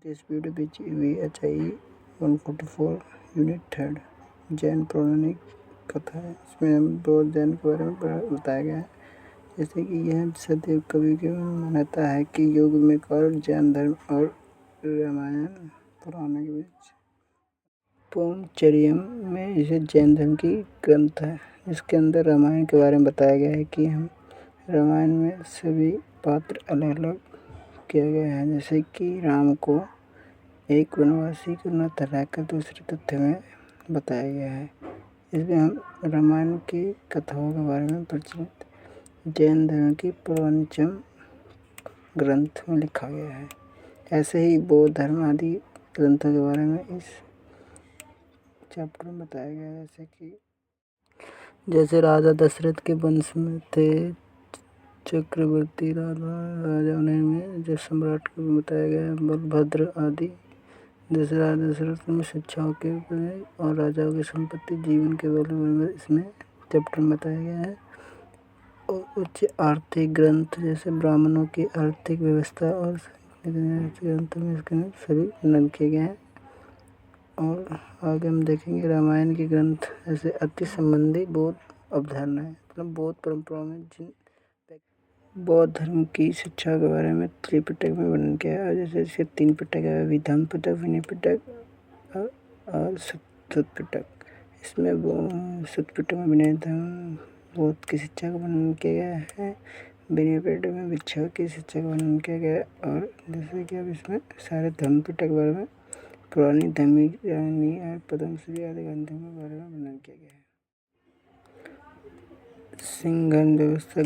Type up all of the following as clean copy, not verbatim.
This video which VHI 144 unit 3 Jain पौराणिक कथा है। इसमें हम बौद्ध जैन के बारे में बताया गया है। जैसे कि यह सदैव कवि की मान्यता है कि युग में कौरव जैन धर्म और रामायण पुराण के बीच पौंचर्यम में इसे जैन धर्म की ग्रंथ है, जिसके अंदर रामायण के बारे में बताया गया है कि हम रामायण में सभी पात्र अलग अलग किया गया है। जैसे कि राम को एक वनवासी को न हराकर दूसरे तथ्य में बताया गया है। इसमें हम रामायण की कथाओं के बारे में प्रचलित जैन धर्म की पंचम ग्रंथ में लिखा गया है। ऐसे ही बौद्ध धर्म आदि ग्रंथों के बारे में इस चैप्टर में बताया गया है। जैसे राजा दशरथ के वंश में थे चक्रवर्ती राजा, उन्हें में जब सम्राट को बताया गया है बलभद्र आदि। जैसे राजा दशरथ में शिक्षाओं के और राजाओं की संपत्ति जीवन के बारे में इसमें चैप्टर में बताया गया है। और उच्च आर्थिक ग्रंथ जैसे ब्राह्मणों की आर्थिक व्यवस्था और ग्रंथों में इसके सभी वर्णन किए गए हैं। और आगे हम देखेंगे रामायण के ग्रंथ ऐसे अति संबंधी बौद्ध अवधारणा है, मतलब बौद्ध परंपराओं में जिन बौद्ध धर्म की शिक्षा के बारे में त्रिपिटक में वर्णन किया है। जैसे इसके 3 पिटक है, विधम्म पिटक, विनय पिटक और सुत्त पिटक। इसमें सुत्त पिटक में विनय धर्म बौद्ध की शिक्षा का वर्णन किया गया है। विनय पिटक में भिक्षु की शिक्षा का वर्णन किया गया है। और जैसे कि अब इसमें सारे धम्म पिटक के बारे में पुरानी धार्मिक रानी और पद्मश्री आदि ग्रंथों के बारे में वर्णन किया गया है। सिंघन व्यवस्था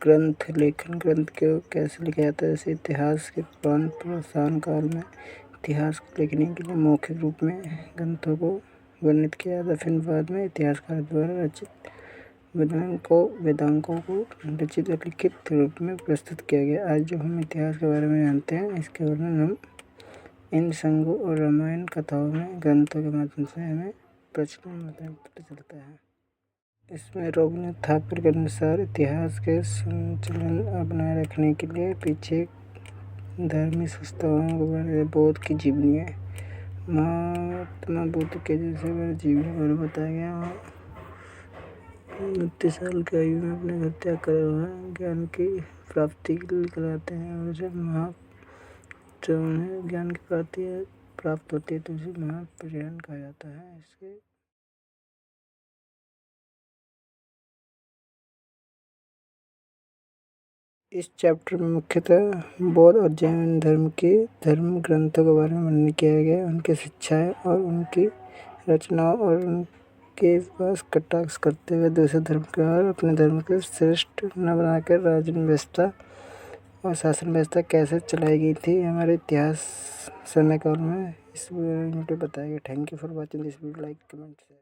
ग्रंथ लेखन ग्रंथ को कैसे लिखा जाता है। जैसे इतिहास के पुराण काल में इतिहास को लिखने के लिए मौखिक रूप में ग्रंथों को वर्णित किया जाता है। फिर बाद में इतिहासकार द्वारा रचित वेदांकों को रचित और लिखित रूप में प्रस्तुत किया गया। आज जो हम इतिहास के बारे में जानते हैं, इसके वर्णन हम इन संघों और रामायण कथाओं में ग्रंथों के माध्यम से हमें पता चलता है। इसमें रघुनाथ थापर के अनुसार इतिहास के संचलन और बनाए रखने के लिए पीछे धार्मिक संस्थाओं के बारे में बौद्ध की जीवनी है। महात्मा बुद्ध के जैसे जीवनी के बारे में बताया गया। 29 साल की आयु में अपने घर त्याग कर ज्ञान की प्राप्ति के लिए निकल आते हैं। और जब उन्हें ज्ञान की प्राप्त होती है तो उसे महापरिनिर्वाण कहा जाता है। इस चैप्टर में मुख्यतः बौद्ध और जैन धर्म के धर्म ग्रंथों के बारे में वर्णन किया गया है, उनकी शिक्षाएं और उनकी रचनाओं और उनके पास कटाक्ष करते हुए दूसरे धर्म के और अपने धर्म को श्रेष्ठ न बनाकर राजन व्यवस्था और शासन व्यवस्था कैसे चलाई गई थी हमारे इतिहास समय काल में, इस वीडियो में बताया गया। Thank you for watching this video. Like comment share.